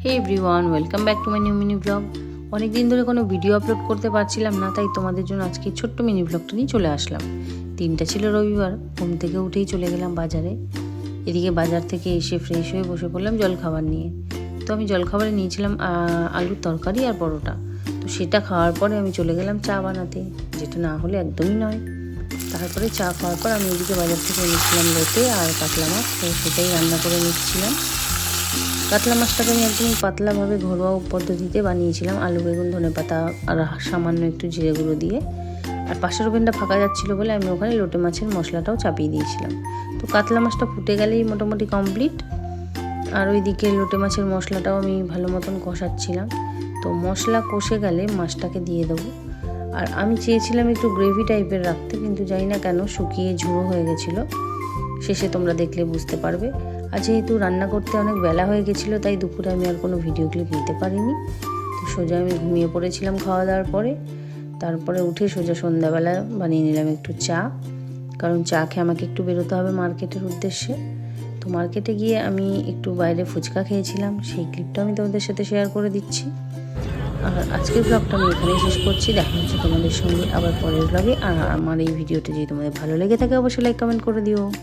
Hey everyone, welcome back to my new mini blog. অনেক দিন ধরে কোনো ভিডিও আপলোড করতে পারছিলাম না, তাই তোমাদের জন্য আজকে ছোট্ট মিনি ব্লগটা নিয়ে চলে আসলাম। দিনটা ছিল রবিবার, ঘুম থেকে উঠেই চলে গেলাম বাজারে। এদিকে বাজার থেকে এসে ফ্রেশ হয়ে বসে পড়লাম জলখাবার নিয়ে। তো আমি জলখাবারে নিয়েছিলাম আলুর তরকারি আর পরোটা। তো সেটা খাওয়ার পরে আমি চলে গেলাম চা বানাতে, যেটা না হলে একদমই নয়। তারপরে চা খাওয়ার পর আমি এদিকে বাজার থেকে এনেছিলাম লোটে আর কাতলা মাছ, তো সেটাই রান্না করে নিচ্ছিলাম। কাতলা মাছটাকে আমি একদম পাতলাভাবে ঘরোয়া পদ্ধতিতে বানিয়েছিলাম, আলু বেগুন ধনেপাতা আর সামান্য একটু জিরে গুঁড়ো দিয়ে। আর পাশের ওভেনটা ফাঁকা যাচ্ছিলো বলে আমি ওখানে লোটে মাছের মশলাটাও চাপিয়ে দিয়েছিলাম। তো কাতলা মাছটা ফুটে গেলেই মোটামুটি কমপ্লিট। আর ওইদিকে লোটে মাছের মশলাটাও আমি ভালো মতন কষাচ্ছিলাম। তো মশলা কষে গেলে মাছটাকে দিয়ে দেবো। আর আমি চেয়েছিলাম একটু গ্রেভি টাইপের রাখতে, কিন্তু জানি না কেন শুকিয়ে ঝুড়ো হয়ে গেছিলো। শেষে তোমরা দেখলে বুঝতে পারবে। আর যেহেতু রান্না করতে অনেক বেলা হয়ে গেছিলো, তাই দুপুরে আমি আর কোনো ভিডিও ক্লিপ নিতে পারিনি। তো সোজা আমি ঘুমিয়ে পড়েছিলাম খাওয়া দাওয়ার পরে। তারপরে উঠে সোজা সন্ধ্যাবেলা বানিয়ে নিলাম একটু চা, কারণ চা খেয়ে আমাকে একটু বেরোতে হবে মার্কেটের উদ্দেশ্যে। তো মার্কেটে গিয়ে আমি একটু বাইরে ফুচকা খেয়েছিলাম, সেই ক্লিপটা আমি তোমাদের সাথে শেয়ার করে দিচ্ছি। আর আজকের ব্লগটা আমি এখানেই শেষ করছি। দেখা হচ্ছে তোমাদের সঙ্গে আবার পরের ব্লগে। আর আমার এই ভিডিওটা যদি তোমাদের ভালো লেগে থাকে অবশ্যই লাইক কমেন্ট করে দিও।